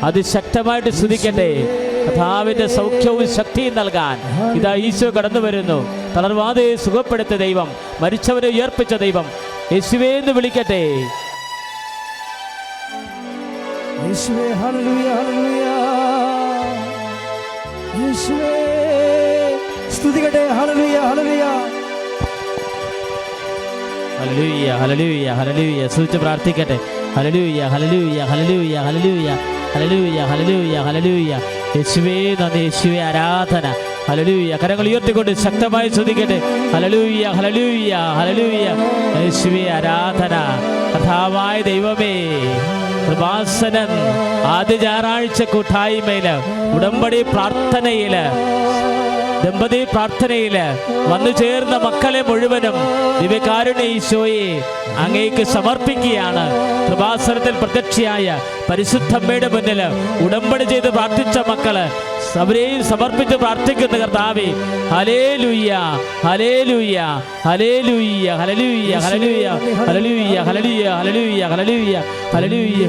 അതിശക്തമായിട്ട് സ്തുതിക്കട്ടെ. കർത്താവിന്റെ സൗഖ്യവും ശക്തിയും നൽകാൻ ഇതാ ഈശോ കടന്നു വരുന്നു. തളർവാദയെ സുഖപ്പെടുത്തിയ ദൈവം, മരിച്ചവരെ ഉയർപ്പിച്ച ദൈവം യേശുവേ എന്ന് വിളിക്കട്ടെ. യേശുവേ ഹല്ലേലൂയ ഹല്ലേലൂയ യേശുവേ സ്തുതിക്കട്ടെ. ഹല്ലേലൂയ ഹല്ലേലൂയ ഹല്ലേലൂയ ഹല്ലേലൂയ ഹല്ലേലൂയ. സ്തുതിച്ച് പ്രാർത്ഥിക്കട്ടെ. ഹല്ലേലൂയ ഹല്ലേലൂയ ഹല്ലേലൂയ ഹല്ലേലൂയ ഹല്ലേലൂയ ഹല്ലേലൂയ ഹല്ലേലൂയ. യേശുവേ നന്ദി, യേശുവേ ആരാധന. ഹല്ലേലൂയ. കരങ്ങൾ ഉയർത്തിക്കൊണ്ട് ശക്തമായി സ്തുതിക്കട്ടെ. ഹല്ലേലൂയ ഹല്ലേലൂയ ഹല്ലേലൂയ. യേശുവേ ആരാധന. കർത്താവായ ദൈവമേ, കൃപാസനൻ ആദ്യ ഞായറാഴ്ച കൂട്ടായ്മയില്, ഉടമ്പടി പ്രാർത്ഥനയില്, ദമ്പതി പ്രാർത്ഥനയില് വന്നു ചേർന്ന മക്കളെ മുഴുവനും ദിവ്യകാരുണ്യ ഈശോയെ അങ്ങേക്ക് സമർപ്പിക്കുകയാണ്. കൃപാസനത്തിൽ പ്രത്യക്ഷയായ പരിശുദ്ധമ്മയുടെ മുന്നിൽ ഉടമ്പടി ചെയ്ത് പ്രാർത്ഥിച്ച മക്കള് അവരെയും സമർപ്പിച്ച് പ്രാർത്ഥിക്കുന്ന കർത്താവേ, ഹല്ലേലൂയ ഹല്ലേലൂയ ഹല്ലേലൂയ ഹല്ലേലൂയ ഹല്ലേലൂയ ഹല്ലേലൂയ ഹല്ലേലൂയ ഹല്ലേലൂയ ഹല്ലേലൂയ ഹല്ലേലൂയ.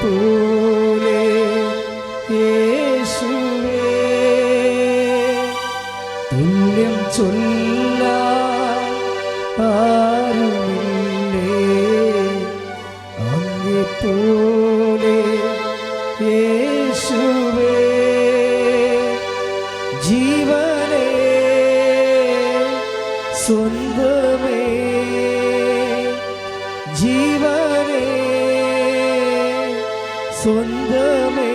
പോലെ യേശുവേ തുല്യം ചൊല്ലാൻ ആരുമില്ലേ, അങ്ങേപ്പോലെ യേശുവേ ജീവനേ സ്വന്തമേ ജീവനേ സ്വന്തമേ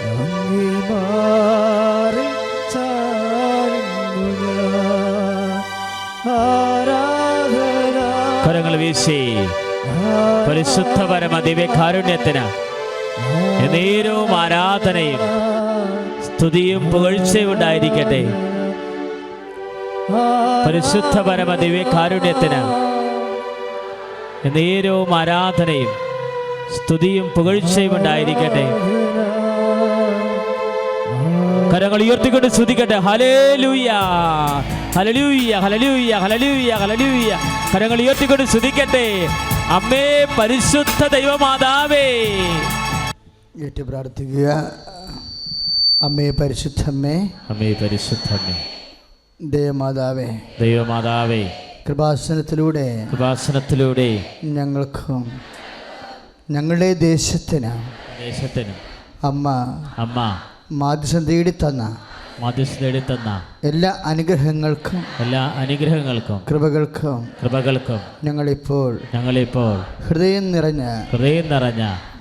അങ്ങേ മാറി ചാരുന്ന ആരാധന. കരങ്ങൾ വീശി പരിശുദ്ധ പരമ ദിവ്യകാരുണ്യത്തിന് നേരവും ആരാധനയും സ്തുതിയും പുകഴ്ചയും ഉണ്ടായിരിക്കട്ടെ. പരിശുദ്ധ പരമ ദിവ്യകാരുണ്യത്തിന് നേരവും ആരാധനയും സ്തുതിയും പുകഴ്ചയും ഉണ്ടായിരിക്കട്ടെ. കരങ്ങൾ ഉയർത്തിക്കൊണ്ട് സ്തുതിക്കട്ടെ. ഹല്ലേലൂയ ഹല്ലേലൂയ ഹല്ലേലൂയ ഹല്ലേലൂയ ഹല്ലേലൂയ. കരങ്ങൾ ഉയർത്തിക്കൊണ്ട് സ്തുതിക്കട്ടെ. അമ്മേ പരിശുദ്ധ ദൈവമാതാവേ. ഏറ്റു പ്രാർത്ഥിക്കുക. അമ്മേ പരിശുദ്ധമ്മേ, അമ്മേ പരിശുദ്ധമ്മേ, ദൈവമാതാവേ, ദൈവമാതാവേ, കൃപാസനത്തിലൂടെ ഞങ്ങൾക്കും ഞങ്ങളുടെ ദേശത്തിനും അമ്മ മാധ്യസ്ഥം തേടി തന്ന എല്ലാ അനുഗ്രഹങ്ങൾക്കും കൃപകൾക്കും ഞങ്ങളിപ്പോൾ ഹൃദയം നിറഞ്ഞ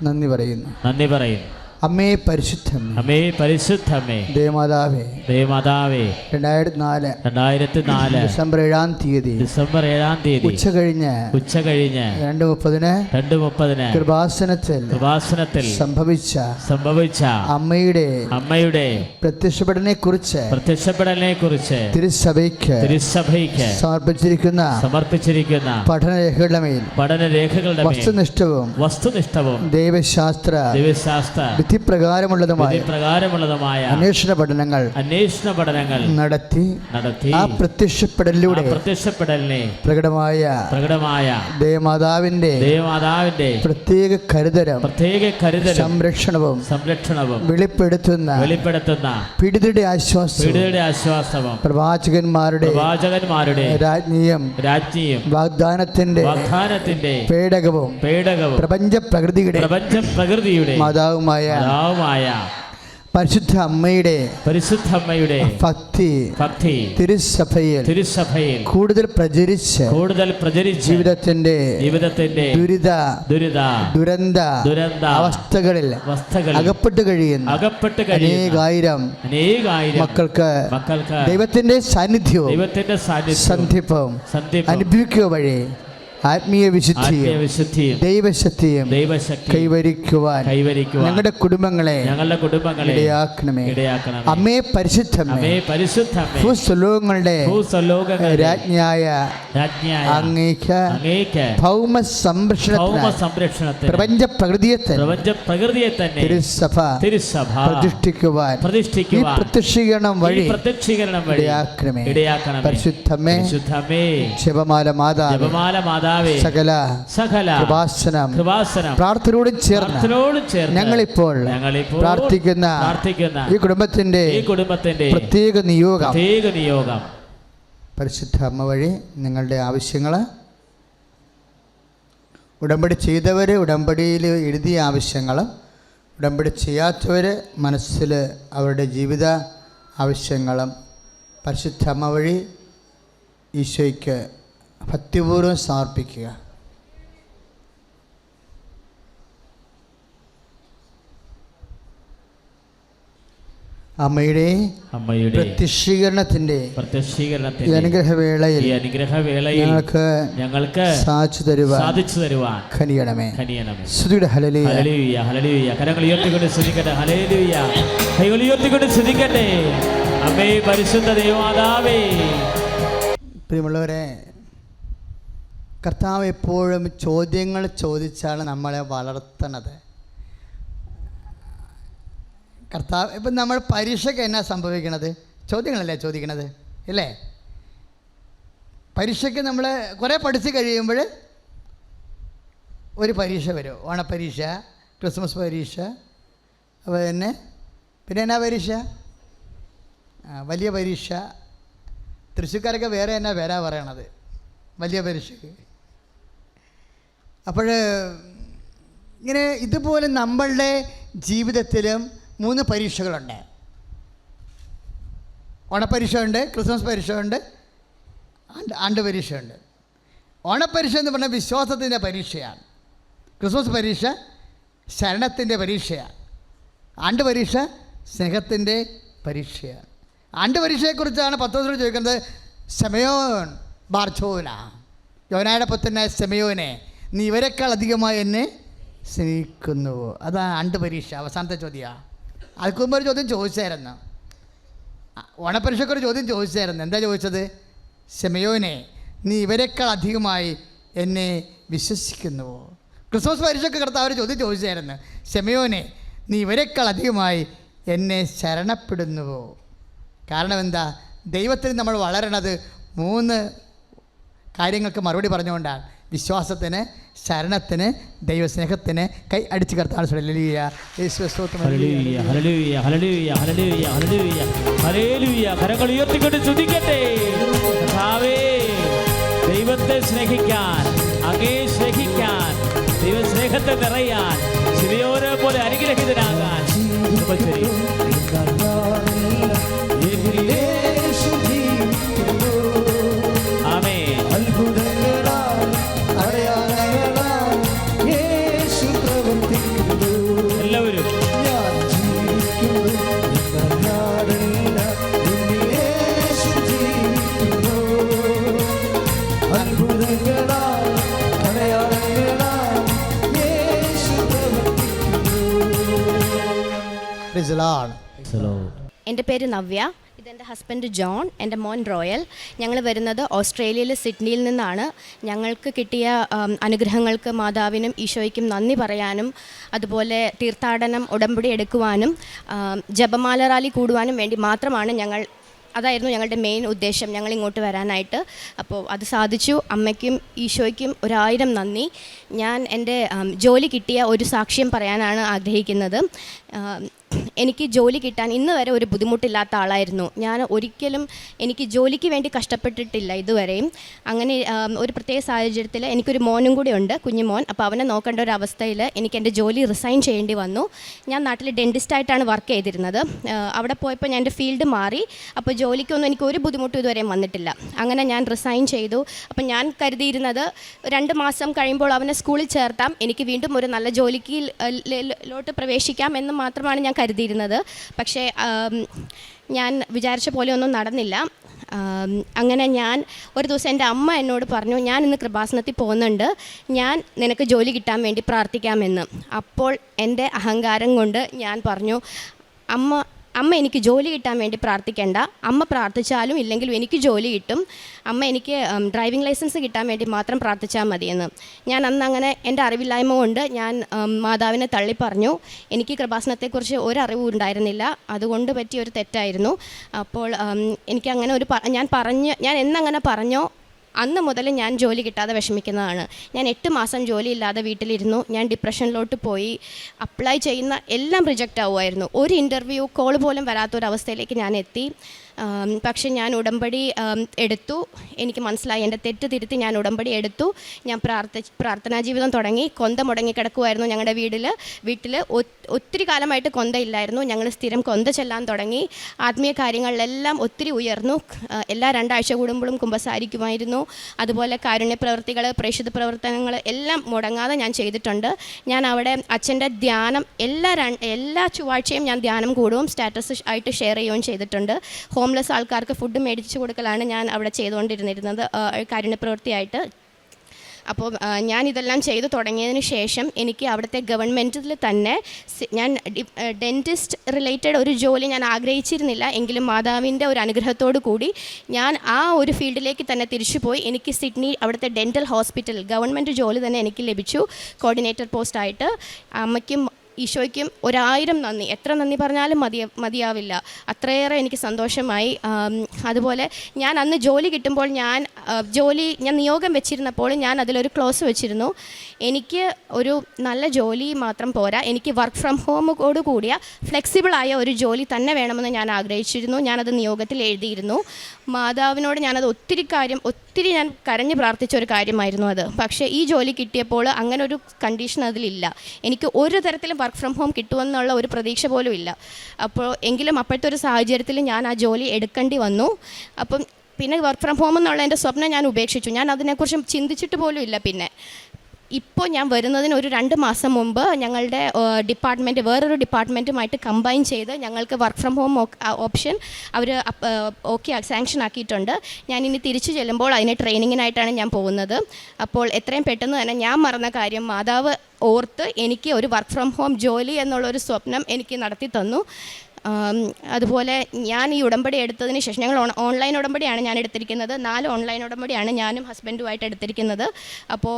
നന്ദി പറയുന്നു. അമ്മേ പരിശുദ്ധമ്മേ, ദേവമാതാവേ, 2004 ഡിസംബർ 7-ാം തീയതി ഉച്ച കഴിഞ്ഞ് 2:30 കൃപാസനത്തിൽ സംഭവിച്ച അമ്മയുടെ പ്രത്യക്ഷപ്പെടലിനെ കുറിച്ച് തിരുസഭയ്ക്ക് സമർപ്പിച്ചിരിക്കുന്ന പഠനരേഖകളുടെ മേൽ വസ്തുനിഷ്ഠവും ദൈവശാസ്ത്ര വിധിപ്രകാരമുള്ളതുമായ അന്വേഷണ പഠനങ്ങൾ നടത്തി ആ പ്രത്യക്ഷപ്പെടലിലൂടെ പ്രകടമായ ദേവമാതാവിന്റെ പ്രത്യേക കരുതലും സംരക്ഷണവും വെളിപ്പെടുത്തുന്ന പീഡിതരുടെ ആശ്വാസവും പ്രവാചകന്മാരുടെ രാജ്ഞിയും വാഗ്ദാനത്തിന്റെ പേടകവും പ്രപഞ്ച പ്രകൃതിയുടെ മാതാവുമായ പരിശുദ്ധ അമ്മയുടെ ഭക്തി തിരുസഭയിൽ കൂടുതൽ പ്രചരിച്ച് ജീവിതത്തിന്റെ ദുരന്ത അവസ്ഥകളിൽ അകപ്പെട്ടു കഴിയുന്ന അനേകായിരം മക്കൾക്ക് ദൈവത്തിന്റെ സാന്നിധ്യവും സന്ധിപ്പവും അനുഭവിക്കുക വഴി ആത്മീയ വിശുദ്ധിയും ദൈവശക്തിയും കൈവരിക്കുവാൻ ഞങ്ങളുടെ കുടുംബങ്ങളെ ഇടയാക്കണമേ. അമ്മേ പരിശുദ്ധമേ, ഭൂസ്വലോകങ്ങളുടെ രാജ്ഞിയായ അങ്ങേക്ക് ഭൗമ സംരക്ഷണത്തിന് പ്രപഞ്ച പ്രകൃതിയെ തന്നെ തിരുസഭ പ്രതിഷ്ഠിക്കുവാൻ ഈ പ്രത്യക്ഷീകരണം വഴി ഇടയാക്കണമേ. പരിശുദ്ധമേ, ജപമാല മാതാവേ, സകല കൃപാസനം പ്രാർത്ഥനയോട് ചേർന്ന് ഞങ്ങളിപ്പോൾ പ്രാർത്ഥിക്കുന്ന ഈ കുടുംബത്തിന്റെ പ്രത്യേക നിയോഗം പരിശുദ്ധ അമ്മ വഴി നിങ്ങളുടെ ആവശ്യങ്ങൾ, ഉടമ്പടി ചെയ്തവർ ഉടമ്പടിയിൽ എഴുതിയ ആവശ്യങ്ങളും, ഉടമ്പടി ചെയ്യാത്തവർ മനസ്സിൽ അവരുടെ ജീവിത ആവശ്യങ്ങളും പരിശുദ്ധ അമ്മ വഴി ഈശോയ്ക്ക് ഭക്തിപൂർവ്വം സമർപ്പിക്കുക. അമ്മയുടെ പ്രത്യക്ഷീകരണത്തിന്റെ അനുഗ്രഹവേളയിൽ ഞങ്ങൾക്ക് സാധിച്ചു തരുവാൻ കനിയണമേ. സ്തുതിയുടെ ഹല്ലേലൂയ. കരങ്ങൾ ഉയർത്തിക്കൊണ്ട് സ്തുതിക്കട്ടെ. ഹല്ലേലൂയ. കൈകൾ ഉയർത്തിക്കൊണ്ട് സ്തുതിക്കട്ടെ. അമ്മേ പരിശുദ്ധ ദൈവമാതാവേ. പ്രിയമുള്ളവരെ, കർത്താവ് എപ്പോഴും ചോദ്യങ്ങൾ ചോദിച്ചാണ് നമ്മളെ വളർത്തണത്. കർത്താവ് ഇപ്പം നമ്മൾ പരീക്ഷയ്ക്ക് എന്നാ സംഭവിക്കണത്? ചോദ്യങ്ങളല്ലേ ചോദിക്കണത്, ഇല്ലേ? പരീക്ഷയ്ക്ക് നമ്മൾ കുറേ പഠിച്ച് കഴിയുമ്പോൾ ഒരു പരീക്ഷ വരും. ഓണപ്പരീക്ഷ, ക്രിസ്മസ് പരീക്ഷ, അപ്പോൾ പിന്നെ എന്നാ പരീക്ഷ? വലിയ പരീക്ഷ. തൃശ്ശൂർക്കാരൊക്കെ വേറെ എന്നാ വരാ പറയണത് വലിയ പരീക്ഷയ്ക്ക്. അപ്പോൾ ഇങ്ങനെ ഇതുപോലെ നമ്മളുടെ ജീവിതത്തിലും 3 പരീക്ഷകളുണ്ട്. ഓണപ്പരീക്ഷ ഉണ്ട്, ക്രിസ്മസ് പരീക്ഷ ഉണ്ട്, ആണ്ട് പരീക്ഷ ഉണ്ട്. ഓണപ്പരീക്ഷ എന്ന് പറഞ്ഞാൽ വിശ്വാസത്തിൻ്റെ പരീക്ഷയാണ്. ക്രിസ്മസ് പരീക്ഷ ശരണത്തിൻ്റെ പരീക്ഷയാണ്. ആണ്ട് പരീക്ഷ സ്നേഹത്തിൻ്റെ പരീക്ഷയാണ്. ആണ്ട് പരീക്ഷയെക്കുറിച്ചാണ് പത്രോസ് ചോദിക്കുന്നത്. ശമയോൻ ബാർച്ചോന, യോനായുടെ പുത്രനായ ശമയോനെ, നീ ഇവരെക്കാൾ അധികമായി എന്നെ സ്നേഹിക്കുന്നുവോ? അതാണ് ആണ്ട് പരീക്ഷ. അവസാനത്തെ ചോദ്യമാണ്. അതിന് മുമ്പ് ഒരു ചോദ്യം ചോദിച്ചായിരുന്നു. ഓണപരീക്ഷയ്ക്കൊരു ചോദ്യം ചോദിച്ചായിരുന്നു. എന്താ ചോദിച്ചത്? ശമയോനെ, നീ ഇവരെക്കാൾ അധികമായി എന്നെ വിശ്വസിക്കുന്നുവോ? ക്രിസ്മസ് പരീക്ഷയ്ക്ക് കർത്താവ് ഒരു ചോദ്യം ചോദിച്ചായിരുന്നു. ശമയോനെ, നീ ഇവരെക്കാൾ അധികമായി എന്നെ ശരണപ്പെടുന്നുവോ? കാരണം എന്താ? ദൈവത്തിൽ നമ്മൾ വളരണത് 3 കാര്യങ്ങൾക്ക് മറുപടി പറഞ്ഞുകൊണ്ടാണ്. വിശ്വാസത്തിന്, ശരണത്തിന്, ദൈവസ്നേഹത്തിന്. കൈ അടിച്ച് കർത്താവ് കരങ്ങൾ ഉയർത്തിക്കൊണ്ട് സ്തുതിക്കട്ടെ. ദൈവത്തെ സ്നേഹിക്കാൻ, അങ്ങേ സ്നേഹിക്കാൻ, ദൈവസ്നേഹത്തെ നിറയാൻ, ശിവയോരെ പോലെ അനുഗ്രഹിതനാകാൻ എൻ്റെ പേര് നവ്യ, ഇതെൻ്റെ ഹസ്ബൻഡ് ജോൺ, എൻ്റെ മോൻ റോയൽ. ഞങ്ങൾ വരുന്നത് ഓസ്ട്രേലിയയിലെ സിഡ്നിയിൽ നിന്നാണ്. ഞങ്ങൾക്ക് കിട്ടിയ അനുഗ്രഹങ്ങൾക്ക് മാതാവിനും ഈശോയ്ക്കും നന്ദി പറയാനും, അതുപോലെ തീർത്ഥാടനം ഉടമ്പടി എടുക്കുവാനും ജപമാല റാലി കൂടുവാനും വേണ്ടി മാത്രമാണ് അതായിരുന്നു ഞങ്ങളുടെ മെയിൻ ഉദ്ദേശം, ഞങ്ങൾ ഇങ്ങോട്ട് വരാനായിട്ട്. അപ്പോൾ അത് സാധിച്ചു. അമ്മയ്ക്കും ഈശോയ്ക്കും 1000 നന്ദി. ഞാൻ എൻ്റെ ജോലി കിട്ടിയ ഒരു സാക്ഷ്യം പറയാനാണ് ആഗ്രഹിക്കുന്നത്. എനിക്ക് ജോലി കിട്ടാൻ ഇന്ന് വരെ ഒരു ബുദ്ധിമുട്ടില്ലാത്ത ആളായിരുന്നു ഞാൻ. ഒരിക്കലും എനിക്ക് ജോലിക്ക് വേണ്ടി കഷ്ടപ്പെട്ടിട്ടില്ല ഇതുവരെയും. അങ്ങനെ ഒരു പ്രത്യേക സാഹചര്യത്തിൽ എനിക്കൊരു മോനും കൂടി ഉണ്ട്, കുഞ്ഞുമോൻ. അപ്പോൾ അവനെ നോക്കേണ്ട ഒരു അവസ്ഥയിൽ എനിക്ക് എൻ്റെ ജോലി റിസൈൻ ചെയ്യേണ്ടി വന്നു. ഞാൻ നാട്ടിൽ ഡെൻറ്റിസ്റ്റായിട്ടാണ് വർക്ക് ചെയ്തിരുന്നത്. അവിടെ പോയപ്പോൾ ഞാൻ എൻ്റെ ഫീൽഡ് മാറി. അപ്പോൾ ജോലിക്കൊന്നും എനിക്ക് ഒരു ബുദ്ധിമുട്ടും ഇതുവരെ വന്നിട്ടില്ല. അങ്ങനെ ഞാൻ റിസൈൻ ചെയ്തു. അപ്പം ഞാൻ കരുതിയിരുന്നത് 2 മാസം കഴിയുമ്പോൾ അവനെ സ്കൂളിൽ ചേർത്താം, എനിക്ക് വീണ്ടും ഒരു നല്ല ജോലിക്ക് ലോട്ട് പ്രവേശിക്കാം എന്ന് മാത്രമാണ് ഞാൻ കരുതിയിരുന്നത്. പക്ഷേ ഞാൻ വിചാരിച്ച പോലെ ഒന്നും നടന്നില്ല. അങ്ങനെ ഞാൻ ഒരു ദിവസം എൻ്റെ അമ്മ എന്നോട് പറഞ്ഞു, ഞാൻ ഇന്ന് കൃപാസനത്തിൽ പോകുന്നുണ്ട്, ഞാൻ നിനക്ക് ജോലി കിട്ടാൻ വേണ്ടി പ്രാർത്ഥിക്കാമെന്ന്. അപ്പോൾ എൻ്റെ അഹങ്കാരം കൊണ്ട് ഞാൻ പറഞ്ഞു, അമ്മ എനിക്ക് ജോലി കിട്ടാൻ വേണ്ടി പ്രാർത്ഥിക്കേണ്ട, അമ്മ പ്രാർത്ഥിച്ചാലും ഇല്ലെങ്കിലും എനിക്ക് ജോലി കിട്ടും, അമ്മ എനിക്ക് ഡ്രൈവിംഗ് ലൈസൻസ് കിട്ടാൻ വേണ്ടി മാത്രം പ്രാർത്ഥിച്ചാൽ മതിയെന്ന്. ഞാൻ അന്ന് അങ്ങനെ എൻ്റെ അറിവില്ലായ്മ കൊണ്ട് ഞാൻ മാതാവിനെ തള്ളി പറഞ്ഞു. എനിക്ക് കൃപാസനത്തെക്കുറിച്ച് ഒരറിവും ഉണ്ടായിരുന്നില്ല, അതുകൊണ്ട് പറ്റിയ ഒരു തെറ്റായിരുന്നു. അപ്പോൾ എനിക്കങ്ങനെ ഞാൻ എന്നങ്ങനെ പറഞ്ഞോ അന്ന് മുതൽ ഞാൻ ജോലി കിട്ടാതെ വിഷമിക്കുന്നതാണ്. ഞാൻ 8 മാസം ജോലിയില്ലാതെ വീട്ടിലിരുന്നു. ഞാൻ ഡിപ്രഷനിലോട്ട് പോയി. അപ്ലൈ ചെയ്യുന്ന എല്ലാം റിജക്റ്റ് ആവുമായിരുന്നു. ഒരു ഇൻ്റർവ്യൂ കോൾ പോലും വരാത്തൊരവസ്ഥയിലേക്ക് ഞാൻ എത്തി. പക്ഷേ ഞാൻ ഉടമ്പടി എടുത്തു. എനിക്ക് മനസ്സിലായി എൻ്റെ തെറ്റ് തിരുത്തി ഞാൻ ഉടമ്പടി എടുത്തു. ഞാൻ പ്രാർത്ഥനാ ജീവിതം തുടങ്ങി. കൊന്ത മുടങ്ങി കിടക്കുമായിരുന്നു ഞങ്ങളുടെ വീട്ടിൽ ഒത്തിരി കാലമായിട്ട് കൊന്തയില്ലായിരുന്നു. ഞങ്ങൾ സ്ഥിരം കൊന്ത ചെല്ലാൻ തുടങ്ങി. ആത്മീയ കാര്യങ്ങളിലെല്ലാം ഒത്തിരി ഉയർന്നു. എല്ലാ 2 ആഴ്ച കൂടുമ്പോഴും കുമ്പസാരിക്കുമായിരുന്നു. അതുപോലെ കാരുണ്യ പ്രവൃത്തികൾ, പ്രേക്ഷിത പ്രവർത്തനങ്ങൾ എല്ലാം മുടങ്ങാതെ ഞാൻ ചെയ്തിട്ടുണ്ട്. ഞാൻ അവിടെ അച്ഛൻ്റെ ധ്യാനം എല്ലാ ചൊവ്വാഴ്ചയും ഞാൻ ധ്യാനം കൂടുകയും സ്റ്റാറ്റസ് ആയിട്ട് ഷെയർ ചെയ്യുകയും ചെയ്തിട്ടുണ്ട്. ഹോംലെസ് ആൾക്കാർക്ക് ഫുഡ് മേടിച്ച് കൊടുക്കലാണ് ഞാൻ അവിടെ ചെയ്തുകൊണ്ടിരുന്നത് കാരുണ്യപ്രവൃത്തിയായിട്ട്. അപ്പോൾ ഞാനിതെല്ലാം ചെയ്തു തുടങ്ങിയതിന് ശേഷം എനിക്ക് അവിടുത്തെ ഗവൺമെൻറ്റിൽ തന്നെ ഞാൻ ഡെൻറ്റിസ്റ്റ് റിലേറ്റഡ് ഒരു ജോലി ഞാൻ ആഗ്രഹിച്ചിരുന്നില്ല. എങ്കിലും മാതാവിൻ്റെ ഒരു അനുഗ്രഹത്തോടു കൂടി ഞാൻ ആ ഒരു ഫീൽഡിലേക്ക് തന്നെ തിരിച്ചു പോയി. എനിക്ക് സിഡ്നി അവിടുത്തെ ഡെൻറ്റൽ ഹോസ്പിറ്റൽ ഗവൺമെൻറ് ജോലി തന്നെ എനിക്ക് ലഭിച്ചു, കോർഡിനേറ്റർ പോസ്റ്റായിട്ട്. അമ്മയ്ക്കും ഈശോയ്ക്കും 1000 നന്ദി. എത്ര നന്ദി പറഞ്ഞാലും മതിയാവില്ല. അത്രയേറെ എനിക്ക് സന്തോഷമായി. അതുപോലെ ഞാൻ അന്ന് ജോലി കിട്ടുമ്പോൾ ഞാൻ നിയോഗം വെച്ചിരുന്നപ്പോൾ ഞാൻ അതിലൊരു ക്ലോസ് വെച്ചിരുന്നു. എനിക്ക് ഒരു നല്ല ജോലി മാത്രം പോരാ, എനിക്ക് വർക്ക് ഫ്രം ഹോമോട് കൂടിയ ഫ്ലെക്സിബിളായ ഒരു ജോലി തന്നെ വേണമെന്ന് ഞാൻ ആഗ്രഹിച്ചിരുന്നു. ഞാനത് നിയോഗത്തിൽ എഴുതിയിരുന്നു. മാതാവിനോട് ഞാനത് ഒത്തിരി ഞാൻ കരഞ്ഞ് പ്രാർത്ഥിച്ച ഒരു കാര്യമായിരുന്നു അത്. പക്ഷേ ഈ ജോലി കിട്ടിയപ്പോൾ അങ്ങനെ ഒരു കണ്ടീഷൻ അതിലില്ല. എനിക്ക് ഒരു തരത്തിലും വർക്ക് ഫ്രം ഹോം കിട്ടുമെന്നുള്ള ഒരു പ്രതീക്ഷ പോലും ഇല്ല. എങ്കിലും അപ്പോഴത്തെ ഒരു സാഹചര്യത്തിൽ ഞാൻ ആ ജോലി എടുക്കേണ്ടി വന്നു. അപ്പം പിന്നെ വർക്ക് ഫ്രം ഹോം എന്നുള്ള എൻ്റെ സ്വപ്നം ഞാൻ ഉപേക്ഷിച്ചു. ഞാൻ അതിനെക്കുറിച്ച് ചിന്തിച്ചിട്ട് പോലും ഇല്ല. പിന്നെ ഇപ്പോൾ ഞാൻ വരുന്നതിന് ഒരു 2 മാസം മുമ്പ് ഞങ്ങളുടെ ഡിപ്പാർട്ട്മെൻറ്റ് വേറൊരു ഡിപ്പാർട്ട്മെൻറ്റുമായിട്ട് കമ്പൈൻ ചെയ്ത് ഞങ്ങൾക്ക് വർക്ക് ഫ്രം ഹോം ഓപ്ഷൻ അവർ സാങ്ഷൻ ആക്കിയിട്ടുണ്ട്. ഞാൻ ഇനി തിരിച്ചു ചെല്ലുമ്പോൾ അതിന് ട്രെയിനിങ്ങിനായിട്ടാണ് ഞാൻ പോകുന്നത്. അപ്പോൾ എത്രയും പെട്ടെന്ന് തന്നെ ഞാൻ മറന്ന കാര്യം മാതാവ് ഓർത്ത് എനിക്ക് ഒരു വർക്ക് ഫ്രം ഹോം ജോലി എന്നുള്ളൊരു സ്വപ്നം എനിക്ക് നടത്തി തന്നു. അതുപോലെ ഞാൻ ഈ ഉടമ്പടി എടുത്തതിന് ശേഷം ഞങ്ങൾ ഓൺലൈൻ ഉടമ്പടിയാണ് ഞാൻ എടുത്തിരിക്കുന്നത്. 4 ഓൺലൈൻ ഉടമ്പടിയാണ് ഞാനും ഹസ്ബൻഡുമായിട്ട് എടുത്തിരിക്കുന്നത്. അപ്പോൾ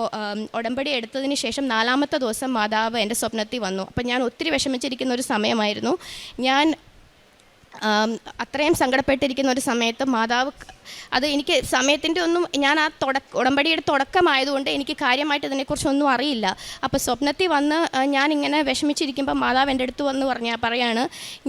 ഉടമ്പടി എടുത്തതിന് ശേഷം 4ാമത്തെ ദിവസം മാതാവ് എൻ്റെ സ്വപ്നത്തിൽ വന്നു. അപ്പോൾ ഞാൻ ഒത്തിരി വിഷമിച്ചിരിക്കുന്ന ഒരു സമയമായിരുന്നു. ഞാൻ അത്രയും സങ്കടപ്പെട്ടിരിക്കുന്ന ഒരു സമയത്ത് മാതാവ് അത് എനിക്ക് സമയത്തിൻ്റെ ഒന്നും ഞാൻ ആ ഉടമ്പടിയുടെ തുടക്കമായതുകൊണ്ട് എനിക്ക് കാര്യമായിട്ട് ഇതിനെക്കുറിച്ചൊന്നും അറിയില്ല. അപ്പോൾ സ്വപ്നത്തിൽ വന്ന് ഞാനിങ്ങനെ വിഷമിച്ചിരിക്കുമ്പോൾ മാതാവ് എൻ്റെ അടുത്ത് വന്ന് പറയാണ്,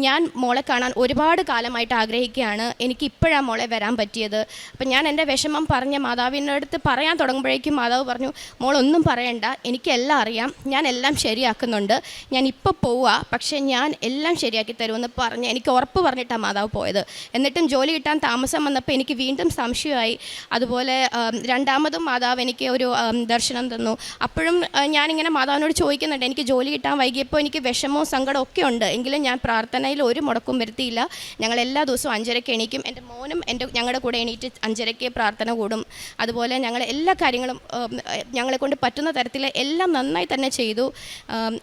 ഞാൻ മോളെ കാണാൻ ഒരുപാട് കാലമായിട്ട് ആഗ്രഹിക്കുകയാണ്, എനിക്ക് ഇപ്പോഴാണ് മോളെ വരാൻ പറ്റിയത്. അപ്പം ഞാൻ എൻ്റെ വിഷമം പറഞ്ഞ് മാതാവിൻ്റെ അടുത്ത് പറയാൻ തുടങ്ങുമ്പോഴേക്കും മാതാവ് പറഞ്ഞു, മോളൊന്നും പറയണ്ട, എനിക്കെല്ലാം അറിയാം, ഞാൻ എല്ലാം ശരിയാക്കുന്നുണ്ട്, ഞാൻ ഇപ്പോൾ പോവുക, പക്ഷേ ഞാൻ എല്ലാം ശരിയാക്കി തരുമെന്ന് പറഞ്ഞ് എനിക്ക് ഉറപ്പ് പറഞ്ഞിട്ടാണ് മാതാവ് പോയത്. എന്നിട്ടും ജോലി കിട്ടാൻ താമസം വന്നപ്പോൾ എനിക്ക് വീണ്ടും സംശയമായി. അതുപോലെ 2ാമതും മാതാവ് എനിക്ക് ഒരു ദർശനം തന്നു. അപ്പോഴും ഞാനിങ്ങനെ മാതാവിനോട് ചോദിക്കുന്നുണ്ട്, എനിക്ക് ജോലി കിട്ടാൻ വൈകിയപ്പോൾ എനിക്ക് വിഷമവും സങ്കടവും ഒക്കെ ഉണ്ട്, എങ്കിലും ഞാൻ പ്രാർത്ഥനയിൽ ഒരു മുടക്കും വരുത്തിയില്ല. ഞങ്ങൾ എല്ലാ ദിവസവും 5:30 എണീക്കും. എൻ്റെ മോനും ഞങ്ങളുടെ കൂടെ എണീറ്റ് 5:30 പ്രാർത്ഥന കൂടും. അതുപോലെ ഞങ്ങൾ എല്ലാ കാര്യങ്ങളും ഞങ്ങളെ കൊണ്ട് പറ്റുന്ന തരത്തിൽ എല്ലാം നന്നായി തന്നെ ചെയ്തു.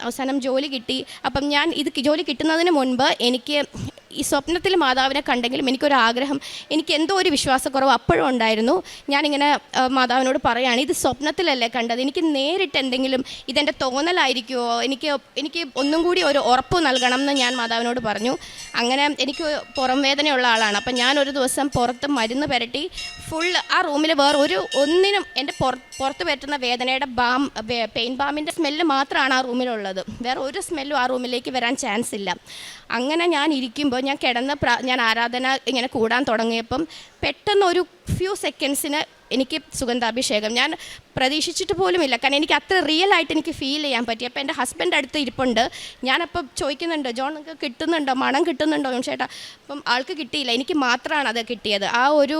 അവസാനം ജോലി കിട്ടി. അപ്പം ഞാൻ ജോലി കിട്ടുന്നതിന് മുൻപ് എനിക്ക് ഈ സ്വപ്നത്തിൽ മാതാവിനെ കണ്ടെങ്കിലും എനിക്കൊരാഗ്രഹം, എനിക്ക് എന്തോ ഒരു വിശ്വാസക്കുറവ് അപ്പോഴും ഉണ്ടായിരുന്നു. ഞാനിങ്ങനെ മാതാവിനോട് പറയുകയാണ്, ഇത് സ്വപ്നത്തിലല്ലേ കണ്ടത്, എനിക്ക് നേരിട്ട് എന്തെങ്കിലും ഇതെൻ്റെ തോന്നലായിരിക്കുമോ, എനിക്ക് ഒന്നും കൂടി ഒരു ഉറപ്പ് നൽകണം എന്ന് ഞാൻ മാതാവിനോട് പറഞ്ഞു. അങ്ങനെ എനിക്ക് പുറം വേദനയുള്ള ആളാണ്. അപ്പം ഞാനൊരു ദിവസം പുറത്ത് മരുന്ന് പുരട്ടി ആ റൂമിൽ ഒന്നിനും എൻ്റെ പുറത്ത് പറ്റുന്ന വേദനയുടെ പെയിൻ ബാമിൻ്റെ സ്മെല്ല് മാത്രമാണ് ആ റൂമിലുള്ളത്. വേറെ ഒരു സ്മെല്ലും ആ റൂമിലേക്ക് വരാൻ ചാൻസ് ഇല്ല. അങ്ങനെ ഞാൻ ഇരിക്കുമ്പോൾ ഞാൻ ആരാധന ഇങ്ങനെ കൂടാൻ തുടങ്ങിയപ്പം പെട്ടെന്ന് ഫ്യൂ സെക്കൻഡ്സിന് എനിക്ക് സുഗന്ധാഭിഷേകം ഞാൻ പ്രതീക്ഷിച്ചിട്ട് പോലുമില്ല, കാരണം എനിക്ക് അത്ര റിയൽ ആയിട്ട് എനിക്ക് ഫീൽ ചെയ്യാൻ പറ്റി. അപ്പോൾ എൻ്റെ ഹസ്ബൻഡ് അടുത്ത് ഇരിപ്പുണ്ട്, ഞാനപ്പോൾ ചോദിക്കുന്നുണ്ട്, ജോൺ നിങ്ങൾക്ക് കിട്ടുന്നുണ്ടോ, മണം കിട്ടുന്നുണ്ടോ ചേട്ടാ? അപ്പം ആൾക്ക് കിട്ടിയില്ല, എനിക്ക് മാത്രമാണ് അത് കിട്ടിയത്. ആ ഒരു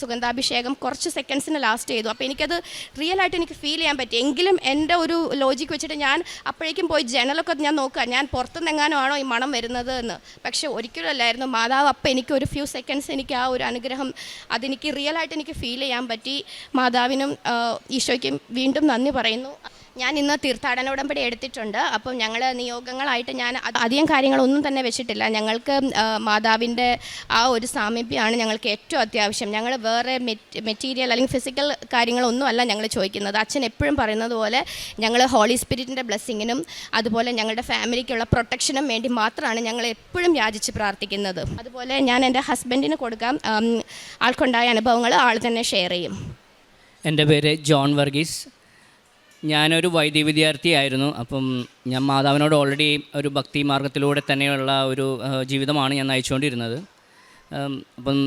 സുഗന്ധാഭിഷേകം കുറച്ച് സെക്കൻഡ്സിന് ലാസ്റ്റ് ചെയ്തു. അപ്പോൾ എനിക്കത് റിയൽ ആയിട്ട് എനിക്ക് ഫീൽ ചെയ്യാൻ പറ്റി. എങ്കിലും എൻ്റെ ഒരു ലോജിക്ക് വെച്ചിട്ട് ഞാൻ അപ്പോഴേക്കും പോയി ജനലൊക്കെ ഞാൻ നോക്കുക, ഞാൻ പുറത്തുനിന്നെങ്ങാനോ ആണോ ഈ മണം വരുന്നത് എന്ന്. പക്ഷേ ഒരിക്കലും അല്ലായിരുന്നു. മാതാവ് അപ്പം എനിക്ക് ഒരു ഫ്യൂ സെക്കൻഡ്സ് എനിക്ക് ആ ഒരു അനുഗ്രഹം അതെനിക്ക് റിയൽ ആയിട്ട് എനിക്ക് ഫീൽ ചെയ്യാൻ പറ്റി. മാതാവിനും ഈശോയ്ക്കും വീണ്ടും നന്ദി പറയുന്നു. ഞാൻ ഇന്ന് തീർത്ഥാടന ഉടമ്പടി എടുത്തിട്ടുണ്ട്. അപ്പം ഞങ്ങൾ നിയോഗങ്ങളായിട്ട് ഞാൻ അധികം കാര്യങ്ങളൊന്നും തന്നെ വെച്ചിട്ടില്ല. ഞങ്ങൾക്ക് മാതാവിൻ്റെ ആ ഒരു സാമീപ്യമാണ് ഞങ്ങൾക്ക് ഏറ്റവും അത്യാവശ്യം. ഞങ്ങൾ വേറെ മെറ്റീരിയൽ അല്ലെങ്കിൽ ഫിസിക്കൽ കാര്യങ്ങളൊന്നും അല്ല ഞങ്ങൾ ചോദിക്കുന്നത്. അച്ഛൻ എപ്പോഴും പറയുന്നത് പോലെ ഞങ്ങൾ ഹോളി സ്പിരിറ്റിൻ്റെ ബ്ലെസ്സിങ്ങിനും അതുപോലെ ഞങ്ങളുടെ ഫാമിലിക്കുള്ള പ്രൊട്ടക്ഷനും വേണ്ടി മാത്രമാണ് ഞങ്ങൾ എപ്പോഴും യാചിച്ച് പ്രാർത്ഥിക്കുന്നത്. അതുപോലെ ഞാൻ എൻ്റെ ഹസ്ബൻഡിന് കൊടുക്കാം, ആൾക്കുണ്ടായ അനുഭവങ്ങൾ ആൾ തന്നെ ഷെയർ ചെയ്യും. എൻ്റെ പേര് ജോൺ വർഗീസ്. ഞാനൊരു വൈദ്യ വിദ്യാർത്ഥിയായിരുന്നു. അപ്പം ഞാൻ മാതാവിനോട് ഓൾറെഡി ഒരു ഭക്തി മാർഗത്തിലൂടെ തന്നെയുള്ള ഒരു ജീവിതമാണ് ഞാൻ നയിച്ചുകൊണ്ടിരുന്നത്. അപ്പം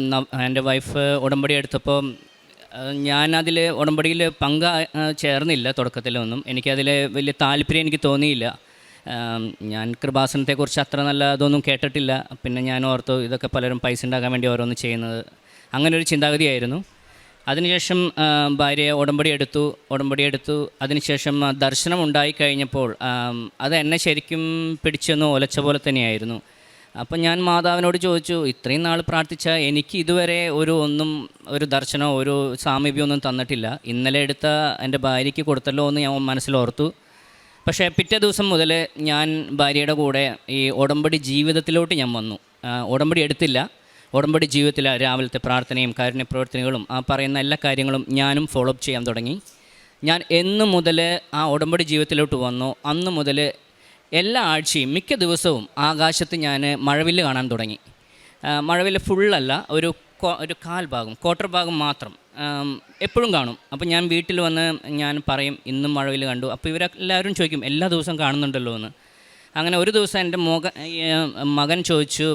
എൻ്റെ വൈഫ് ഉടമ്പടി എടുത്തപ്പോൾ ഞാനതിൽ ഉടമ്പടിയിൽ ചേർന്നില്ല. തുടക്കത്തിലൊന്നും എനിക്കതിൽ വലിയ താല്പര്യം എനിക്ക് തോന്നിയില്ല. ഞാൻ കൃപാസനത്തെക്കുറിച്ച് അത്ര നല്ല ഇതൊന്നും കേട്ടിട്ടില്ല. പിന്നെ ഞാൻ ഓർത്തു ഇതൊക്കെ പലരും പൈസ ഉണ്ടാക്കാൻ വേണ്ടി ഓരോന്ന് ചെയ്യുന്നത്, അങ്ങനെ ഒരു ചിന്താഗതിയായിരുന്നു. അതിനുശേഷം ഭാര്യയെ ഉടമ്പടി എടുത്തു. അതിനുശേഷം ദർശനം ഉണ്ടായിക്കഴിഞ്ഞപ്പോൾ അത് എന്നെ ശരിക്കും പിടിച്ചൊന്ന് ഒലച്ച പോലെ തന്നെയായിരുന്നു. അപ്പം ഞാൻ മാതാവിനോട് ചോദിച്ചു, ഇത്രയും നാൾ പ്രാർത്ഥിച്ച എനിക്ക് ഇതുവരെ ഒരു ദർശനമോ ഒരു സാമീപ്യമൊന്നും തന്നിട്ടില്ല. ഇന്നലെ എടുത്ത എൻ്റെ ഭാര്യയ്ക്ക് കൊടുത്തല്ലോ എന്ന് ഞാൻ മനസ്സിലോർത്തു. പക്ഷേ പിറ്റേ ദിവസം മുതൽ ഞാൻ ഭാര്യയുടെ കൂടെ ഈ ഉടമ്പടി ജീവിതത്തിലോട്ട് ഞാൻ വന്നു. ഉടമ്പടി എടുത്തില്ല, ഉടമ്പടി ജീവിതത്തിൽ രാവിലത്തെ പ്രാർത്ഥനയും കാരുണ്യപ്രവർത്തനങ്ങളും ആ പറയുന്ന എല്ലാ കാര്യങ്ങളും ഞാനും ഫോളോ അപ്പ് ചെയ്യാൻ തുടങ്ങി. ഞാൻ എന്ന് മുതൽ ആ ഉടമ്പടി ജീവിതത്തിലോട്ട് വന്നു, അന്ന് മുതൽ എല്ലാ ആഴ്ചയും മിക്ക ദിവസവും ആകാശത്ത് ഞാൻ മഴവില്ല് കാണാൻ തുടങ്ങി. മഴവില്ല് ഫുള്ളല്ല, ഒരു കാൽഭാഗം, ക്വാർട്ടർ ഭാഗം മാത്രം എപ്പോഴും കാണും. അപ്പോൾ ഞാൻ വീട്ടിൽ വന്ന് ഞാൻ പറയും ഇന്നും മഴവില്ല് കണ്ടു. അപ്പോൾ ഇവരെല്ലാവരും ചോദിക്കും എല്ലാ ദിവസവും കാണുന്നുണ്ടല്ലോ എന്ന്. അങ്ങനെ ഒരു ദിവസം എൻ്റെ മകൻ ചോദിച്ചു,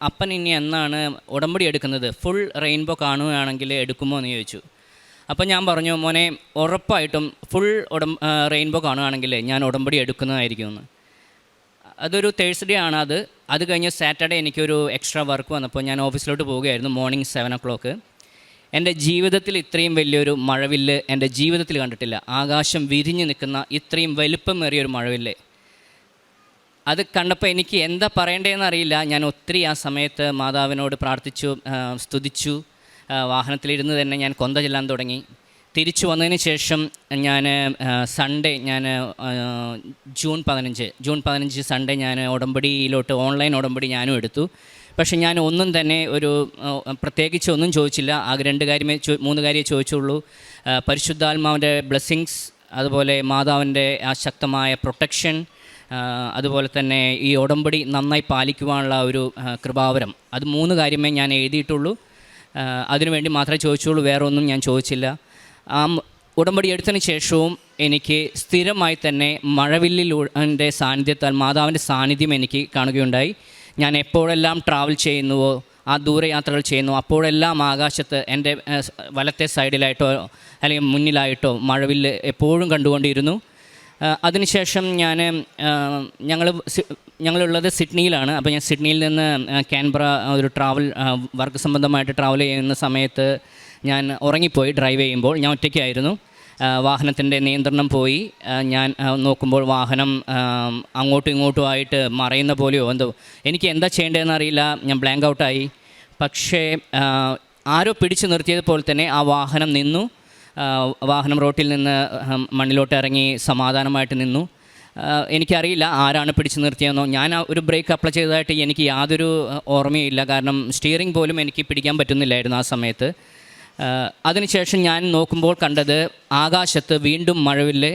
അപ്പൻ ഇനി എന്നാണ് ഉടമ്പടി എടുക്കുന്നത്, ഫുൾ റെയിൻബോ കാണുകയാണെങ്കിൽ എടുക്കുമോ എന്ന് ചോദിച്ചു. അപ്പം ഞാൻ പറഞ്ഞു, മോനെ ഉറപ്പായിട്ടും ഫുൾ റെയിൻബോ കാണുകയാണെങ്കിൽ ഞാൻ ഉടമ്പടി എടുക്കുന്നതായിരിക്കുമെന്ന്. അതൊരു തേഴ്സ്ഡേ ആണ്. അത് കഴിഞ്ഞ് സാറ്റർഡേ എനിക്കൊരു എക്സ്ട്രാ വർക്ക് വന്നപ്പോൾ ഞാൻ ഓഫീസിലോട്ട് പോവുകയായിരുന്നു. Morning 7 o'clock. എൻ്റെ ജീവിതത്തിൽ ഇത്രയും വലിയൊരു മഴവില്ല് എൻ്റെ ജീവിതത്തിൽ കണ്ടിട്ടില്ല. ആകാശം വിരിഞ്ഞ് നിൽക്കുന്ന ഇത്രയും വലിപ്പമേറിയൊരു മഴവില്ല് അത് കണ്ടപ്പോൾ എനിക്ക് എന്താ പറയേണ്ടതെന്ന് അറിയില്ല. ഞാൻ ഒത്തിരി ആ സമയത്ത് മാതാവിനോട് പ്രാർത്ഥിച്ചു, സ്തുതിച്ചു. വാഹനത്തിലിരുന്ന് തന്നെ ഞാൻ കൊന്ത ചെല്ലാൻ തുടങ്ങി. തിരിച്ചു വന്നതിന് ശേഷം ഞാൻ സൺഡേ ജൂൺ 15 സൺഡേ ഞാൻ ഉടമ്പടിയിലോട്ട് ഓൺലൈൻ ഉടമ്പടി ഞാനും എടുത്തു. പക്ഷേ ഞാൻ ഒന്നും തന്നെ പ്രത്യേകിച്ച് ഒന്നും ചോദിച്ചില്ല. ആകെ 3 കാര്യമേ ചോദിച്ചുള്ളൂ. പരിശുദ്ധാത്മാവിൻ്റെ ബ്ലെസ്സിങ്സ്, അതുപോലെ മാതാവിൻ്റെ ആ ശക്തമായ പ്രൊട്ടക്ഷൻ, അതുപോലെ തന്നെ ഈ ഉടമ്പടി നന്നായി പാലിക്കുവാനുള്ള ഒരു കൃപാവരം. അത് 3 കാര്യമേ ഞാൻ എഴുതിയിട്ടുള്ളൂ. അതിനുവേണ്ടി മാത്രമേ ചോദിച്ചുള്ളൂ, വേറെ ഒന്നും ഞാൻ ചോദിച്ചില്ല. ആ ഉടമ്പടി എടുത്തതിന് ശേഷവും എനിക്ക് സ്ഥിരമായി തന്നെ മഴവില്ലിൻ്റെ സാന്നിധ്യത്താൽ മാതാവിൻ്റെ സാന്നിധ്യം എനിക്ക് കാണുകയുണ്ടായി. ഞാൻ എപ്പോഴെല്ലാം ട്രാവൽ ചെയ്യുന്നുവോ, ആ ദൂരയാത്രകൾ ചെയ്യുന്നു, അപ്പോഴെല്ലാം ആകാശത്ത് എൻ്റെ വലത്തെ സൈഡിലായിട്ടോ അല്ലെങ്കിൽ മുന്നിലായിട്ടോ മഴവില്ല് എപ്പോഴും കണ്ടുകൊണ്ടിരുന്നു. അതിനുശേഷം ഞങ്ങളുള്ളത് സിഡ്നിയിലാണ്. അപ്പോൾ ഞാൻ സിഡ്നിയിൽ നിന്ന് കാൻബറ ഒരു വർക്ക് സംബന്ധമായിട്ട് ട്രാവൽ ചെയ്യുന്ന സമയത്ത് ഞാൻ ഉറങ്ങിപ്പോയി. ഡ്രൈവ് ചെയ്യുമ്പോൾ ഞാൻ ഒറ്റയ്ക്കായിരുന്നു. വാഹനത്തിൻ്റെ നിയന്ത്രണം പോയി. ഞാൻ നോക്കുമ്പോൾ വാഹനം അങ്ങോട്ടും ഇങ്ങോട്ടുമായിട്ട് മറയുന്ന പോലെയോ എന്തോ, എനിക്ക് എന്താ ചെയ്യേണ്ടതെന്ന് അറിയില്ല. ഞാൻ ബ്ലാങ്ക് ഔട്ടായി. പക്ഷേ ആരോ പിടിച്ചു നിർത്തിയതുപോലെ തന്നെ ആ വാഹനം നിന്നു. വാഹനം റോട്ടിൽ നിന്ന് മണ്ണിലോട്ട് ഇറങ്ങി സമാധാനമായിട്ട് നിന്നു. എനിക്കറിയില്ല ആരാണ് പിടിച്ചു നിർത്തിയതെന്നോ. ഞാൻ ഒരു ബ്രേക്ക് അപ്ലൈ ചെയ്തതായിട്ട് എനിക്ക് യാതൊരു ഓർമ്മയില്ല. കാരണം സ്റ്റിയറിംഗ് പോലും എനിക്ക് പിടിക്കാൻ പറ്റുന്നില്ലായിരുന്നു ആ സമയത്ത്. അതിനുശേഷം ഞാൻ നോക്കുമ്പോൾ കണ്ടത് ആകാശത്ത് വീണ്ടും മഴവില്ല്.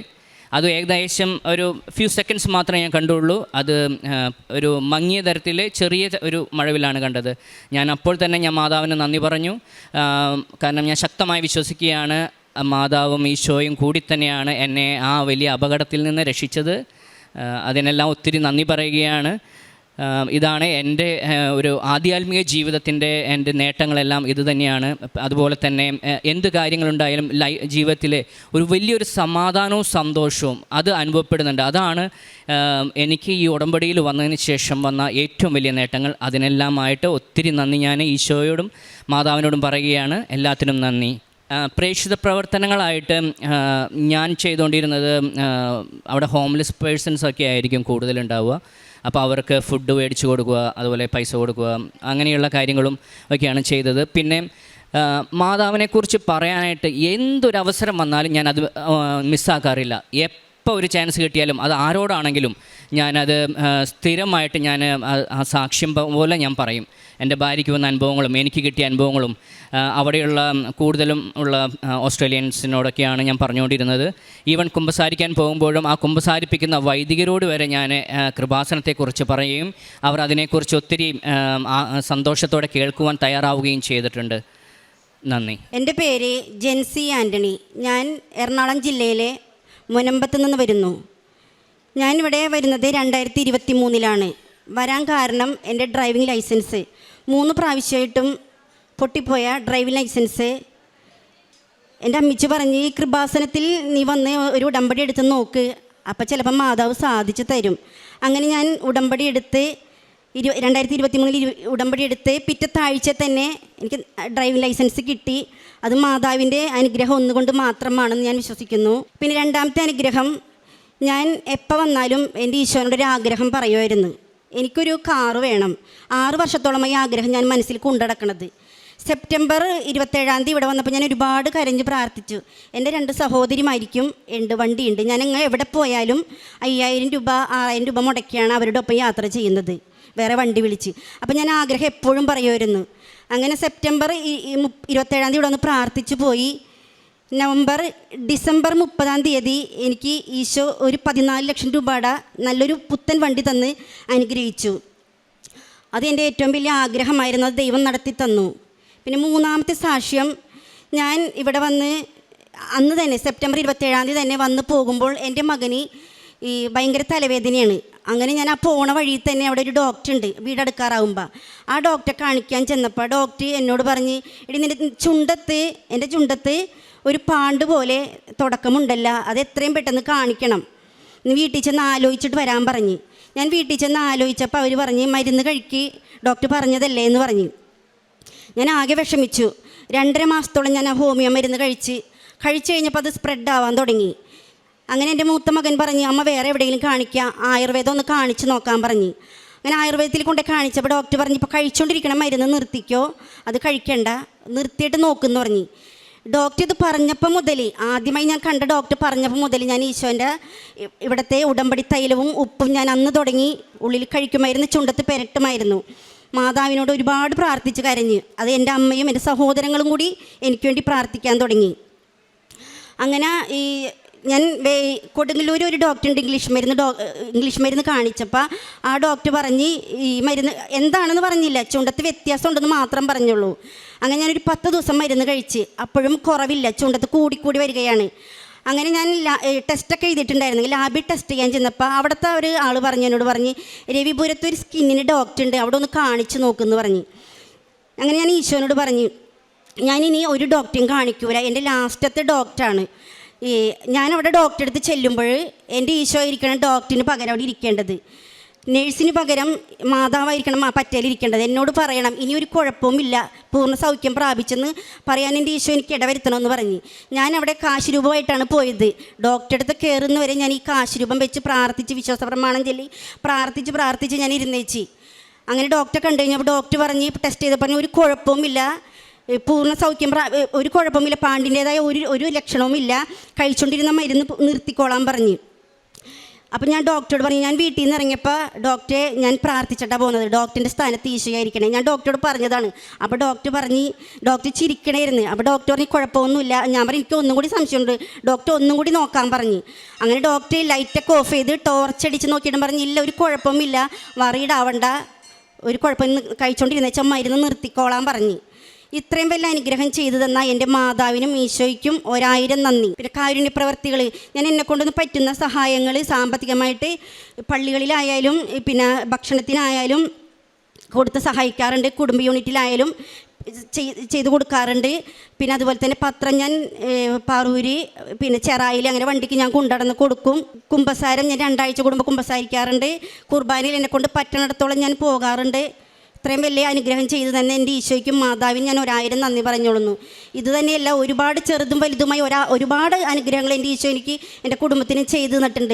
അത് ഏകദേശം ഒരു ഫ്യൂ സെക്കൻഡ്സ് മാത്രമേ ഞാൻ കണ്ടുള്ളൂ. അത് ഒരു മങ്ങിയ തരത്തിൽ ചെറിയ ഒരു മഴവില്ലാണ് കണ്ടത്. ഞാൻ അപ്പോൾ തന്നെ ഞാൻ മാതാവിന് നന്ദി പറഞ്ഞു. കാരണം ഞാൻ ശക്തമായി വിശ്വസിക്കുകയാണ് മാതാവും ഈശോയും കൂടി തന്നെയാണ് എന്നെ ആ വലിയ അപകടത്തിൽ നിന്ന് രക്ഷിച്ചത്. അതിനെല്ലാം ഒത്തിരി നന്ദി പറയുകയാണ്. ഇതാണ് എൻ്റെ ഒരു ആധ്യാത്മിക ജീവിതത്തിൻ്റെ എൻ്റെ നേട്ടങ്ങളെല്ലാം ഇത് തന്നെയാണ്. അതുപോലെ തന്നെ എന്ത് കാര്യങ്ങളുണ്ടായാലും ജീവിതത്തിലെ ഒരു വലിയൊരു സമാധാനവും സന്തോഷവും അത് അനുഭവപ്പെടുന്നുണ്ട്. അതാണ് എനിക്ക് ഈ ഉടമ്പടിയിൽ വന്നതിന് ശേഷം വന്ന ഏറ്റവും വലിയ നേട്ടങ്ങൾ. അതിനെല്ലാമായിട്ട് ഒത്തിരി നന്ദി ഞാൻ ഈശോയോടും മാതാവിനോടും പറയുകയാണ്. എല്ലാത്തിനും നന്ദി. പ്രേക്ഷിത പ്രവർത്തനങ്ങളായിട്ട് ഞാൻ ചെയ്തുകൊണ്ടിരുന്നത് അവിടെ ഹോംലെസ് പേഴ്സൺസൊക്കെ ആയിരിക്കും കൂടുതലുണ്ടാവുക. അപ്പോൾ അവർക്ക് ഫുഡ് മേടിച്ച് കൊടുക്കുക, അതുപോലെ പൈസ കൊടുക്കുക, അങ്ങനെയുള്ള കാര്യങ്ങളും ഒക്കെയാണ് ചെയ്തത്. പിന്നെ മാതാവിനെക്കുറിച്ച് പറയാനായിട്ട് എന്തൊരവസരം വന്നാലും ഞാനത് മിസ്സാക്കാറില്ല. എപ്പോൾ ഒരു ചാൻസ് കിട്ടിയാലും അത് ആരോടാണെങ്കിലും ഞാനത് സ്ഥിരമായിട്ട് ആ സാക്ഷ്യം പോലെ ഞാൻ പറയും. എൻ്റെ ഭാര്യയ്ക്ക് വന്ന അനുഭവങ്ങളും എനിക്ക് കിട്ടിയ അനുഭവങ്ങളും അവിടെയുള്ള കൂടുതലും ഉള്ള ഓസ്ട്രേലിയൻസിനോടൊക്കെയാണ് ഞാൻ പറഞ്ഞുകൊണ്ടിരുന്നത്. ഈവൻ കുമ്പസാരിക്കാൻ പോകുമ്പോഴും ആ കുമ്പസാരിപ്പിക്കുന്ന വൈദികരോട് വരെ ഞാൻ കൃപാസനത്തെക്കുറിച്ച് പറയുകയും അവർ അതിനെക്കുറിച്ച് ഒത്തിരി സന്തോഷത്തോടെ കേൾക്കുവാൻ തയ്യാറാവുകയും ചെയ്തിട്ടുണ്ട്. നന്ദി. എൻ്റെ പേര് ജെൻസി ആൻ്റണി. ഞാൻ എറണാകുളം ജില്ലയിലെ മുനമ്പത്ത് നിന്ന് വരുന്നു. ഞാനിവിടെ വരുന്നത് 2023 വരാൻ കാരണം എൻ്റെ ഡ്രൈവിംഗ് ലൈസൻസ് 3 പ്രാവശ്യമായിട്ടും പൊട്ടിപ്പോയ ഡ്രൈവിംഗ് ലൈസൻസ് എൻ്റെ അമ്മച്ചി പറഞ്ഞ് ഈ കൃപാസനത്തിൽ നീ വന്ന് ഒരു ഉടമ്പടി എടുത്ത് നോക്ക്, അപ്പോൾ ചിലപ്പോൾ മാതാവ് സാധിച്ചു തരും. അങ്ങനെ ഞാൻ ഉടമ്പടി എടുത്ത് 2023 ഉടമ്പടി എടുത്ത് പിറ്റത്തെ ആഴ്ച തന്നെ എനിക്ക് ഡ്രൈവിംഗ് ലൈസൻസ് കിട്ടി. അത് മാതാവിൻ്റെ അനുഗ്രഹം ഒന്നുകൊണ്ട് മാത്രമാണെന്ന് ഞാൻ വിശ്വസിക്കുന്നു. പിന്നെ രണ്ടാമത്തെ അനുഗ്രഹം, ഞാൻ എപ്പോൾ വന്നാലും എൻ്റെ ഈശോനോട് ഒരു ആഗ്രഹം പറയുമായിരുന്നു, എനിക്കൊരു കാറ് വേണം. 6 വർഷത്തോളമായി ആഗ്രഹം ഞാൻ മനസ്സിൽ കൊണ്ടുനടക്കണത്. സെപ്റ്റംബർ 27 ഇവിടെ വന്നപ്പോൾ ഞാൻ ഒരുപാട് കരഞ്ഞ് പ്രാർത്ഥിച്ചു. എൻ്റെ 2 സഹോദരിമാർക്കും വണ്ടിയുണ്ട്. ഞാൻ എവിടെ പോയാലും 5000 രൂപ 6000 രൂപ മുടക്കിയാണ് അവരുടെ ഒപ്പം യാത്ര ചെയ്യുന്നത്, വേറെ വണ്ടി വിളിച്ച്. അപ്പോൾ ഞാൻ ആഗ്രഹം എപ്പോഴും പറയുമായിരുന്നു. അങ്ങനെ സെപ്റ്റംബർ 27 ഇവിടെ വന്ന് പ്രാർത്ഥിച്ചു പോയി. ഡിസംബർ 30 എനിക്ക് ഈശോ ഒരു 14 ലക്ഷം രൂപയുടെ നല്ലൊരു പുത്തൻ വണ്ടി തന്ന് അനുഗ്രഹിച്ചു. അത് എൻ്റെ ഏറ്റവും വലിയ ആഗ്രഹമായിരുന്നു. അത് ദൈവം നടത്തി തന്നു. പിന്നെ 3ാമത്തെ സാക്ഷ്യം, ഞാൻ ഇവിടെ വന്ന് അന്ന് തന്നെ സെപ്റ്റംബർ 27 തന്നെ വന്ന് പോകുമ്പോൾ എൻ്റെ മകന് ഭയങ്കര തലവേദനയാണ്. അങ്ങനെ ഞാൻ ആ പോണ വഴിയിൽ തന്നെ അവിടെ ഒരു ഡോക്ടർ ഉണ്ട്, വീടെടുക്കാറാവുമ്പോൾ. ആ ഡോക്ടറെ കാണിക്കാൻ ചെന്നപ്പോൾ ഡോക്ടർ എന്നോട് പറഞ്ഞ്, എടി നിൻ്റെ എൻ്റെ ചുണ്ടത്ത് ഒരു പാണ്ട് പോലെ തുടക്കമുണ്ടല്ല, അത് എത്രയും പെട്ടെന്ന് കാണിക്കണം, നീ വീട്ടിൽ ചെന്ന് ആലോചിച്ചിട്ട് വരാൻ പറഞ്ഞ്. ഞാൻ വീട്ടിൽ ചെന്ന് ആലോചിച്ചപ്പോൾ അവർ പറഞ്ഞ് മരുന്ന് കഴിക്ക്, ഡോക്ടർ പറഞ്ഞതല്ലേ എന്ന് പറഞ്ഞ്. ഞാൻ ആകെ വിഷമിച്ചു. 2.5 മാസത്തോളം ഞാൻ ആ ഹോമിയോ മരുന്ന് കഴിച്ച് കഴിഞ്ഞപ്പോൾ അത് സ്പ്രെഡ് ആവാൻ തുടങ്ങി. അങ്ങനെ എൻ്റെ മൂത്ത മകൻ പറഞ്ഞ്, അമ്മ വേറെ എവിടെയെങ്കിലും കാണിക്കുക, ആയുർവേദം ഒന്ന് കാണിച്ച് നോക്കാൻ പറഞ്ഞ്. അങ്ങനെ ആയുർവേദത്തിൽ കൊണ്ട് കാണിച്ചപ്പോൾ ഡോക്ടർ പറഞ്ഞ്, ഇപ്പോൾ കഴിച്ചുകൊണ്ടിരിക്കണം മരുന്ന് നിർത്തിക്കോ, അത് കഴിക്കണ്ട, നിർത്തിയിട്ട് നോക്കുമെന്ന് പറഞ്ഞ്. ഡോക്ടർ ഇത് പറഞ്ഞപ്പോൾ മുതൽ, ആദ്യമായി ഞാൻ കണ്ട ഡോക്ടർ പറഞ്ഞപ്പോൾ മുതൽ ഞാൻ ഈശോൻ്റെ ഇവിടുത്തെ ഉടമ്പടി തൈലവും ഉപ്പും ഞാൻ അന്ന് തുടങ്ങി ഉള്ളിൽ കഴിക്കുമായിരുന്നു, ചുണ്ടത്ത് പെരട്ടുമായിരുന്നു. മാതാവിനോട് ഒരുപാട് പ്രാർത്ഥിച്ച് കരഞ്ഞ്. അത് എൻ്റെ അമ്മയും എൻ്റെ സഹോദരങ്ങളും കൂടി എനിക്ക് വേണ്ടി പ്രാർത്ഥിക്കാൻ തുടങ്ങി. അങ്ങനെ ഞാൻ കൊടുങ്ങല്ലൂർ ഒരു ഡോക്ടറുണ്ട്, ഇംഗ്ലീഷ് മരുന്ന് കാണിച്ചപ്പോൾ ആ ഡോക്ടർ പറഞ്ഞ് ഈ മരുന്ന് എന്താണെന്ന് പറഞ്ഞില്ല, ചുണ്ടത്ത് വ്യത്യാസം ഉണ്ടെന്ന് മാത്രം പറഞ്ഞുള്ളൂ. അങ്ങനെ ഞാനൊരു 10 ദിവസം മരുന്ന് കഴിച്ച്, അപ്പോഴും കുറവില്ല, ചുണ്ടത്ത് കൂടിക്കൂടി വരികയാണ്. അങ്ങനെ ഞാൻ ടെസ്റ്റൊക്കെ എഴുതിയിട്ടുണ്ടായിരുന്നു. ലാബിൽ ടെസ്റ്റ് ചെയ്യാൻ ചെന്നപ്പോൾ അവിടുത്തെ ഒരു ആൾ എന്നോട് പറഞ്ഞ്, രവിപുരത്ത് ഒരു സ്കിന്നിന് ഡോക്ടർ ഉണ്ട്, അവിടെ ഒന്ന് കാണിച്ച് നോക്കുമെന്ന് പറഞ്ഞ്. അങ്ങനെ ഞാൻ ഈശോനോട് പറഞ്ഞു, ഞാനിനി ഒരു ഡോക്ടറെയും കാണിക്കൂല, എൻ്റെ ലാസ്റ്റത്തെ ഡോക്ടറാണ്. ഞാനവിടെ ഡോക്ടറെ അടുത്ത് ചെല്ലുമ്പോൾ എൻ്റെ ഈശോ ഇരിക്കണം ഡോക്ടറിന് പകരം അവിടെ ഇരിക്കേണ്ടത്, നേഴ്സിന് പകരം മാതാവായിരിക്കണം പറ്റേലിരിക്കേണ്ടത്. എന്നോട് പറയണം ഇനി ഒരു കുഴപ്പവുമില്ല, പൂർണ്ണ സൗഖ്യം പ്രാപിച്ചെന്ന് പറയാൻ എൻ്റെ ഈശോ എനിക്ക് ഇടവരുത്തണമെന്ന് പറഞ്ഞ്. ഞാൻ അവിടെ കാശ് രൂപമായിട്ടാണ് പോയത്. ഡോക്ടറെ അടുത്ത് കയറുന്നവരെ ഞാൻ ഈ കാശ് രൂപം വെച്ച് പ്രാർത്ഥിച്ച് വിശ്വാസ പ്രമാണം ചൊല്ലി പ്രാർത്ഥിച്ച് ഞാൻ ഇരുന്നേച്ചി. അങ്ങനെ ഡോക്ടറെ കണ്ടു കഴിഞ്ഞപ്പോൾ ഡോക്ടർ പറഞ്ഞ് ടെസ്റ്റ് ചെയ്ത് പറഞ്ഞ് ഒരു കുഴപ്പവുമില്ല, പൂർണ്ണ സൗഖ്യം ഒരു കുഴപ്പമില്ല, പാണ്ടിൻ്റേതായ ഒരു ലക്ഷണവും ഇല്ല, കഴിച്ചുകൊണ്ടിരുന്ന മരുന്ന് നിർത്തിക്കോളാൻ പറഞ്ഞ്. അപ്പം ഞാൻ ഡോക്ടറോട് പറഞ്ഞു, ഞാൻ വീട്ടിൽ നിന്ന് ഇറങ്ങിയപ്പോൾ ഡോക്ടറെ ഞാൻ പ്രാർത്ഥിച്ചിട്ടാണ് പോകുന്നത്, ഡോക്ടറിൻ്റെ സ്ഥാനത്ത് ഈശോയായിരിക്കണേ, ഞാൻ ഡോക്ടറോട് പറഞ്ഞതാണ്. അപ്പോൾ ഡോക്ടർ ചിരിക്കണമായിരുന്നു. അപ്പോൾ ഡോക്ടർ പറഞ്ഞ് കുഴപ്പമൊന്നുമില്ല. ഞാൻ പറഞ്ഞു എനിക്ക് ഒന്നും കൂടി സംശയമുണ്ട്, ഡോക്ടർ ഒന്നും കൂടി നോക്കാൻ പറഞ്ഞ്. അങ്ങനെ ഡോക്ടർ ലൈറ്റൊക്കെ ഓഫ് ചെയ്ത് ടോർച്ച് അടിച്ച് നോക്കിയിട്ടും പറഞ്ഞ് ഇല്ല ഒരു കുഴപ്പമില്ല, വറീഡാവണ്ട, ഒരു കുഴപ്പം കഴിച്ചുകൊണ്ടിരുന്ന വെച്ചാൽ മരുന്ന് നിർത്തിക്കോളാൻ പറഞ്ഞ്. ഇത്രയും വലിയ അനുഗ്രഹം ചെയ്തു തന്ന എൻ്റെ മാതാവിനും ഈശോയ്ക്കും 1000 നന്ദി. പിന്നെ കാരുണ്യ പ്രവർത്തികൾ, ഞാൻ എന്നെക്കൊണ്ടൊന്ന് പറ്റുന്ന സഹായങ്ങൾ സാമ്പത്തികമായിട്ട് പള്ളികളിലായാലും പിന്നെ ഭക്ഷണത്തിനായാലും കൊടുത്ത് സഹായിക്കാറുണ്ട്. കുടുംബ യൂണിറ്റിലായാലും ചെയ്തു കൊടുക്കാറുണ്ട്. പിന്നെ അതുപോലെ തന്നെ പത്രം ഞാൻ പാറൂര് പിന്നെ ചെറായിൽ അങ്ങനെ വണ്ടിക്ക് ഞാൻ കൊണ്ടുനടന്ന് കൊടുക്കും. കുമ്പസാരം ഞാൻ 2 ആഴ്ച കൂടുമ്പോൾ കുമ്പസാരിക്കാറുണ്ട്. കുർബാനയിൽ എന്നെക്കൊണ്ട് പറ്റണിടത്തോളം ഞാൻ പോകാറുണ്ട്. ഇത്രയും വലിയ അനുഗ്രഹം ചെയ്തു തന്നെ എൻ്റെ ഈശോയ്ക്കും മാതാവിനും ഞാൻ 1000 നന്ദി പറഞ്ഞോളുന്നു. ഇത് തന്നെയല്ല, ഒരുപാട് ചെറുതും വലുതുമായി ഒരുപാട് അനുഗ്രഹങ്ങൾ എൻ്റെ ഈശോ എനിക്ക് എൻ്റെ കുടുംബത്തിനും ചെയ്തു തന്നിട്ടുണ്ട്.